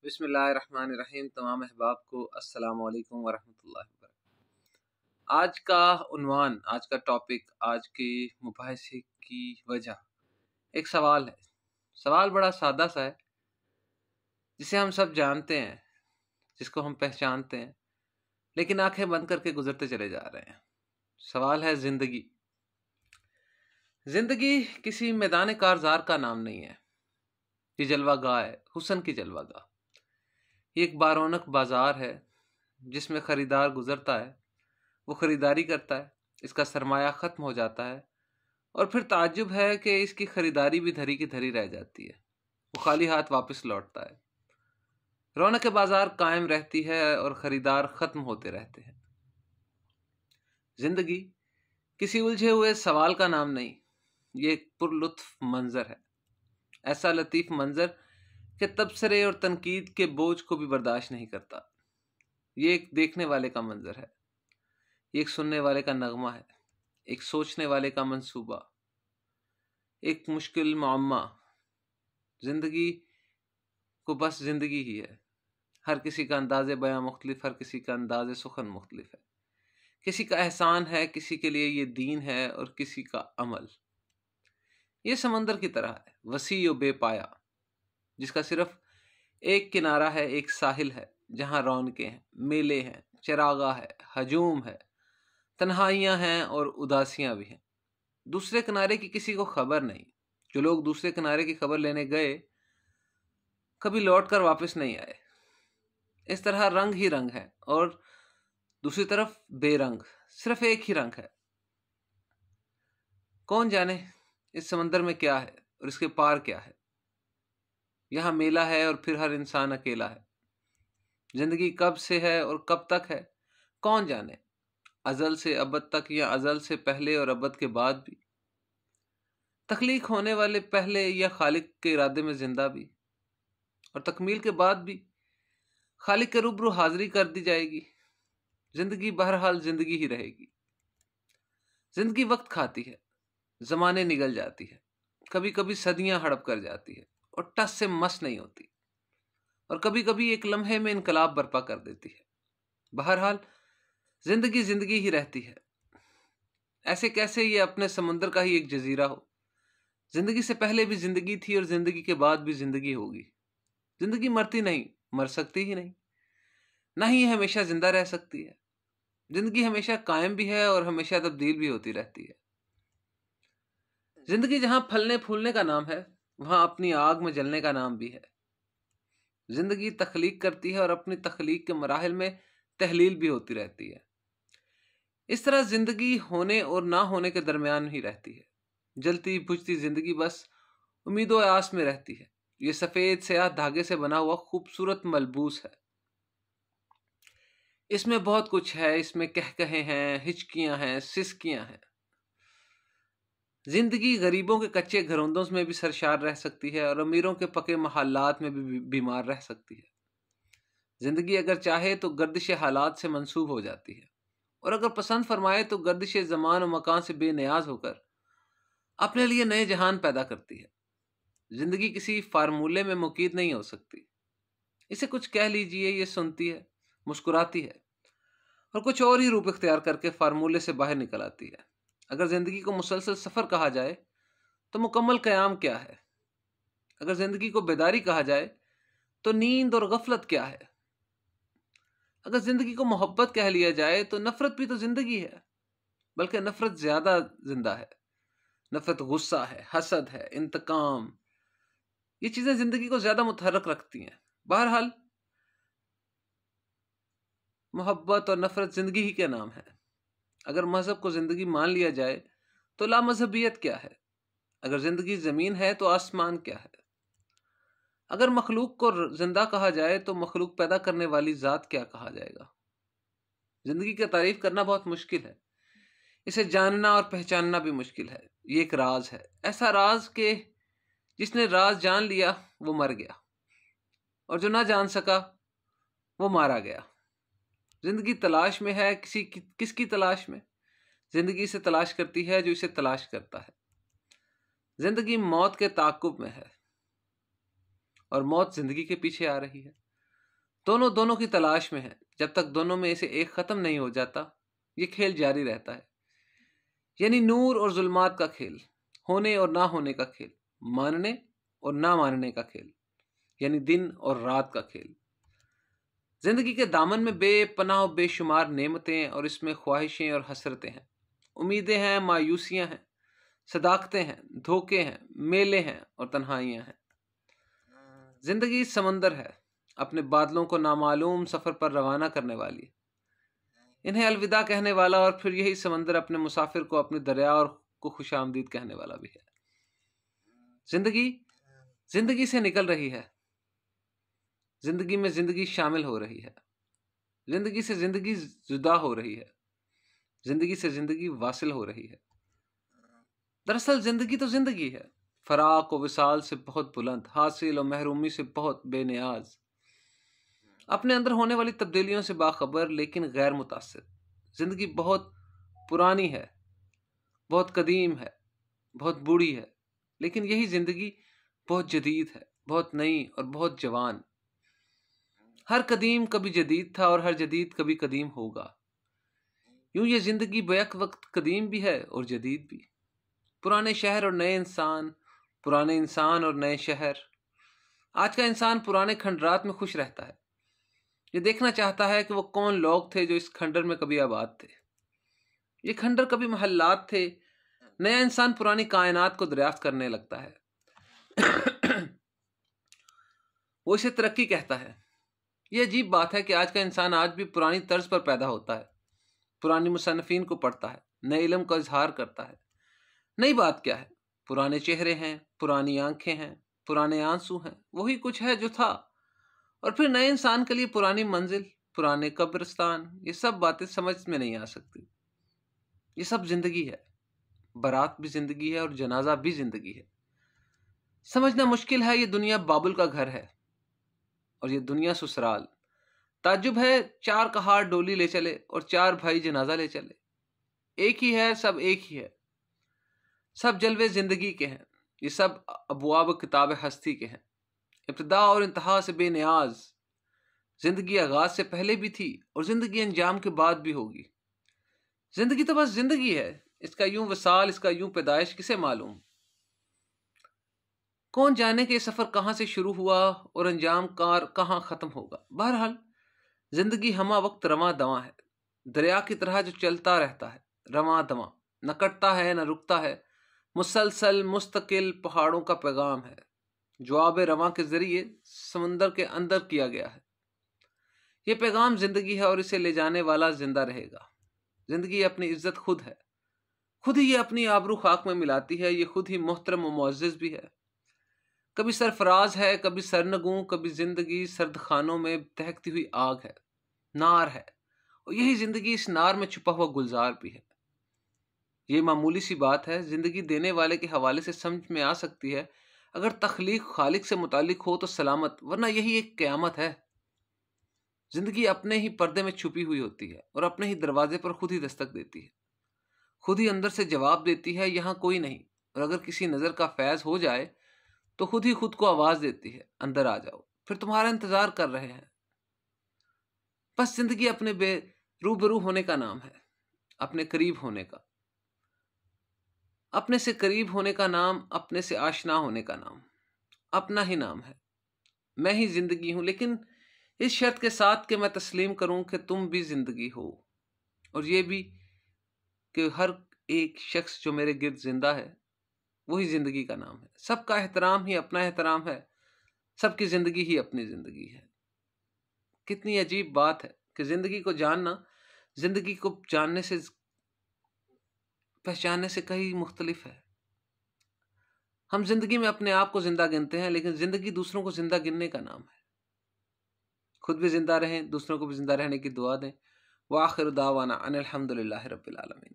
بسم اللہ الرحمن الرحیم۔ تمام احباب کو السلام علیکم ورحمۃ اللہ وبرکاتہ۔ آج کا عنوان، آج کا ٹاپک، آج کے مباحثے کی وجہ ایک سوال ہے۔ سوال بڑا سادہ سا ہے، جسے ہم سب جانتے ہیں، جس کو ہم پہچانتے ہیں، لیکن آنکھیں بند کر کے گزرتے چلے جا رہے ہیں۔ سوال ہے زندگی۔ زندگی کسی میدان کارزار کا نام نہیں ہے، یہ جلوہ گاہ ہے، حسن کی جلوہ گاہ۔ یہ ایک بارونق بازار ہے جس میں خریدار گزرتا ہے، وہ خریداری کرتا ہے، اس کا سرمایہ ختم ہو جاتا ہے، اور پھر تعجب ہے کہ اس کی خریداری بھی دھری کی دھری رہ جاتی ہے، وہ خالی ہاتھ واپس لوٹتا ہے۔ رونق بازار قائم رہتی ہے اور خریدار ختم ہوتے رہتے ہیں۔ زندگی کسی الجھے ہوئے سوال کا نام نہیں، یہ ایک پر لطف منظر ہے، ایسا لطیف منظر کہ تبصرے اور تنقید کے بوجھ کو بھی برداشت نہیں کرتا۔ یہ ایک دیکھنے والے کا منظر ہے، یہ ایک سننے والے کا نغمہ ہے، ایک سوچنے والے کا منصوبہ، ایک مشکل معمہ۔ زندگی کو بس زندگی ہی ہے۔ ہر کسی کا انداز بیاں مختلف، ہر کسی کا انداز سخن مختلف ہے۔ کسی کا احسان ہے، کسی کے لیے یہ دین ہے، اور کسی کا عمل۔ یہ سمندر کی طرح ہے، وسیع و بے پایا، جس کا صرف ایک کنارہ ہے، ایک ساحل ہے، جہاں رونقیں ہیں، میلے ہیں، چراغاں ہے، ہجوم ہے، تنہائیاں ہیں اور اداسیاں بھی ہیں۔ دوسرے کنارے کی کسی کو خبر نہیں۔ جو لوگ دوسرے کنارے کی خبر لینے گئے، کبھی لوٹ کر واپس نہیں آئے۔ اس طرح رنگ ہی رنگ ہے، اور دوسری طرف بے رنگ، صرف ایک ہی رنگ ہے۔ کون جانے اس سمندر میں کیا ہے اور اس کے پار کیا ہے۔ یہاں میلہ ہے اور پھر ہر انسان اکیلا ہے۔ زندگی کب سے ہے اور کب تک ہے، کون جانے۔ ازل سے ابد تک، یا ازل سے پہلے اور ابد کے بعد بھی۔ تخلیق ہونے والے پہلے یا خالق کے ارادے میں زندہ بھی، اور تکمیل کے بعد بھی خالق کے روبرو حاضری کر دی جائے گی۔ زندگی بہرحال زندگی ہی رہے گی۔ زندگی وقت کھاتی ہے، زمانے نگل جاتی ہے، کبھی کبھی صدیاں ہڑپ کر جاتی ہے اور ٹس سے مس نہیں ہوتی، اور کبھی کبھی ایک لمحے میں انقلاب برپا کر دیتی ہے۔ بہرحال زندگی زندگی ہی رہتی ہے۔ ایسے کیسے یہ اپنے سمندر کا ہی ایک جزیرہ ہو۔ زندگی سے پہلے بھی زندگی تھی، اور زندگی کے بعد بھی زندگی ہوگی۔ زندگی مرتی نہیں، مر سکتی ہی نہیں، نہ ہی یہ ہمیشہ زندہ رہ سکتی ہے۔ زندگی ہمیشہ قائم بھی ہے اور ہمیشہ تبدیل بھی ہوتی رہتی ہے۔ زندگی جہاں پھلنے پھولنے کا نام ہے، وہاں اپنی آگ میں جلنے کا نام بھی ہے۔ زندگی تخلیق کرتی ہے اور اپنی تخلیق کے مراحل میں تحلیل بھی ہوتی رہتی ہے۔ اس طرح زندگی ہونے اور نہ ہونے کے درمیان ہی رہتی ہے۔ جلتی بجھتی زندگی بس امید و آس میں رہتی ہے۔ یہ سفید سیاہ دھاگے سے بنا ہوا خوبصورت ملبوس ہے۔ اس میں بہت کچھ ہے، اس میں کہکہے ہیں، ہچکیاں ہیں، سسکیاں ہیں۔ زندگی غریبوں کے کچے گھروندوں میں بھی سرشار رہ سکتی ہے، اور امیروں کے پکے محلات میں بھی بیمار رہ سکتی ہے۔ زندگی اگر چاہے تو گردش حالات سے منسوب ہو جاتی ہے، اور اگر پسند فرمائے تو گردش زمان و مکان سے بے نیاز ہو کر اپنے لیے نئے جہان پیدا کرتی ہے۔ زندگی کسی فارمولے میں مقید نہیں ہو سکتی۔ اسے کچھ کہہ لیجئے، یہ سنتی ہے، مسکراتی ہے، اور کچھ اور ہی روپ اختیار کر کے فارمولے سے باہر نکل آتی ہے۔ اگر زندگی کو مسلسل سفر کہا جائے تو مکمل قیام کیا ہے؟ اگر زندگی کو بیداری کہا جائے تو نیند اور غفلت کیا ہے؟ اگر زندگی کو محبت کہہ لیا جائے تو نفرت بھی تو زندگی ہے، بلکہ نفرت زیادہ زندہ ہے۔ نفرت غصہ ہے، حسد ہے، انتقام، یہ چیزیں زندگی کو زیادہ متحرک رکھتی ہیں۔ بہرحال محبت اور نفرت زندگی ہی کے نام ہے۔ اگر مذہب کو زندگی مان لیا جائے تو لامذہبیت کیا ہے؟ اگر زندگی زمین ہے تو آسمان کیا ہے؟ اگر مخلوق کو زندہ کہا جائے تو مخلوق پیدا کرنے والی ذات کیا کہا جائے گا؟ زندگی کی تعریف کرنا بہت مشکل ہے، اسے جاننا اور پہچاننا بھی مشکل ہے۔ یہ ایک راز ہے، ایسا راز کہ جس نے راز جان لیا وہ مر گیا، اور جو نہ جان سکا وہ مارا گیا۔ زندگی تلاش میں ہے، کس کی تلاش میں؟ زندگی سے تلاش کرتی ہے جو اسے تلاش کرتا ہے۔ زندگی موت کے تعاقب میں ہے، اور موت زندگی کے پیچھے آ رہی ہے۔ دونوں کی تلاش میں ہیں. جب تک دونوں میں سے ایک ختم نہیں ہو جاتا یہ کھیل جاری رہتا ہے. یعنی نور اور ظلمات کا کھیل، ہونے اور نہ ہونے کا کھیل، ماننے اور نہ ماننے کا کھیل، یعنی دن اور رات کا کھیل. زندگی کے دامن میں بے پناہ و بے شمار نعمتیں اور اس میں خواہشیں اور حسرتیں ہیں، امیدیں ہیں، مایوسیاں ہیں، صداقتیں ہیں، دھوکے ہیں، میلے ہیں اور تنہائیاں ہیں. زندگی سمندر ہے، اپنے بادلوں کو نامعلوم سفر پر روانہ کرنے والی، انہیں الوداع کہنے والا، اور پھر یہی سمندر اپنے مسافر کو اپنے دریا اور کو خوش آمدید کہنے والا بھی ہے. زندگی سے نکل رہی ہے، زندگی میں زندگی شامل ہو رہی ہے، زندگی سے زندگی جدا ہو رہی ہے، زندگی سے زندگی واصل ہو رہی ہے. دراصل زندگی تو زندگی ہے، فراق و وصال سے بہت بلند، حاصل و محرومی سے بہت بے نیاز، اپنے اندر ہونے والی تبدیلیوں سے باخبر لیکن غیر متاثر. زندگی بہت پرانی ہے، بہت قدیم ہے، بہت بوڑھی ہے، لیکن یہی زندگی بہت جدید ہے، بہت نئی اور بہت جوان. ہر قدیم کبھی جدید تھا اور ہر جدید کبھی قدیم ہوگا. یوں یہ زندگی بیک وقت قدیم بھی ہے اور جدید بھی. پرانے شہر اور نئے انسان، پرانے انسان اور نئے شہر. آج کا انسان پرانے کھنڈرات میں خوش رہتا ہے، یہ دیکھنا چاہتا ہے کہ وہ کون لوگ تھے جو اس کھنڈر میں کبھی آباد تھے. یہ کھنڈر کبھی محلات تھے. نیا انسان پرانی کائنات کو دریافت کرنے لگتا ہے. وہ اسے ترقی کہتا ہے. یہ عجیب بات ہے کہ آج کا انسان آج بھی پرانی طرز پر پیدا ہوتا ہے، پرانی مصنفین کو پڑھتا ہے، نئے علم کا اظہار کرتا ہے. نئی بات کیا ہے؟ پرانے چہرے ہیں، پرانی آنکھیں ہیں، پرانے آنسو ہیں، وہی کچھ ہے جو تھا. اور پھر نئے انسان کے لیے پرانی منزل، پرانے قبرستان، یہ سب باتیں سمجھ میں نہیں آ سکتی. یہ سب زندگی ہے. بارات بھی زندگی ہے اور جنازہ بھی زندگی ہے. سمجھنا مشکل ہے یہ دنیا بابل کا گھر ہے اور یہ دنیا سسرال. تعجب ہے 4 کہاڑ ڈولی لے چلے اور 4 بھائی جنازہ لے چلے. ایک ہی ہے، سب ایک ہی ہے. سب جلوے زندگی کے ہیں، یہ سب ابواب کتاب ہستی کے ہیں. ابتدا اور انتہا سے بے نیاز. زندگی آغاز سے پہلے بھی تھی اور زندگی انجام کے بعد بھی ہوگی. زندگی تو بس زندگی ہے، اس کا یوں وصال، اس کا یوں پیدائش کسے معلوم؟ کون جانے کہ یہ سفر کہاں سے شروع ہوا اور انجام کار کہاں ختم ہوگا. بہرحال زندگی ہمہ وقت رواں دواں ہے، دریا کی طرح جو چلتا رہتا ہے، رواں دواں، نہ کٹتا ہے نہ رکتا ہے، مسلسل مستقل پہاڑوں کا پیغام ہے جو آب رواں کے ذریعے سمندر کے اندر کیا گیا ہے. یہ پیغام زندگی ہے اور اسے لے جانے والا زندہ رہے گا. زندگی اپنی عزت خود ہے، خود ہی یہ اپنی آبرو خاک میں ملاتی ہے. یہ خود ہی محترم و معزز بھی ہے. کبھی سرفراز ہے، کبھی سرنگوں، کبھی زندگی سرد خانوں میں دہکتی ہوئی آگ ہے، نار ہے، اور یہی زندگی اس نار میں چھپا ہوا گلزار بھی ہے. یہ معمولی سی بات ہے، زندگی دینے والے کے حوالے سے سمجھ میں آ سکتی ہے. اگر تخلیق خالق سے متعلق ہو تو سلامت، ورنہ یہی ایک قیامت ہے. زندگی اپنے ہی پردے میں چھپی ہوئی ہوتی ہے اور اپنے ہی دروازے پر خود ہی دستک دیتی ہے، خود ہی اندر سے جواب دیتی ہے یہاں کوئی نہیں. اور اگر کسی نظر کا فیض ہو جائے تو خود ہی خود کو آواز دیتی ہے اندر آ جاؤ، پھر تمہارا انتظار کر رہے ہیں. بس زندگی اپنے بے روبرو ہونے کا نام ہے، اپنے قریب ہونے کا، اپنے سے قریب ہونے کا نام، اپنے سے آشنا ہونے کا نام، اپنا ہی نام ہے. میں ہی زندگی ہوں، لیکن اس شرط کے ساتھ کہ میں تسلیم کروں کہ تم بھی زندگی ہو، اور یہ بھی کہ ہر ایک شخص جو میرے گرد زندہ ہے وہی زندگی کا نام ہے. سب کا احترام ہی اپنا احترام ہے، سب کی زندگی ہی اپنی زندگی ہے. کتنی عجیب بات ہے کہ زندگی کو جاننا زندگی کو جاننے سے، پہچاننے سے کہیں مختلف ہے. ہم زندگی میں اپنے آپ کو زندہ گنتے ہیں، لیکن زندگی دوسروں کو زندہ گننے کا نام ہے. خود بھی زندہ رہیں، دوسروں کو بھی زندہ رہنے کی دعا دیں. وآخر دعوانا ان الحمد للہ رب العالمین.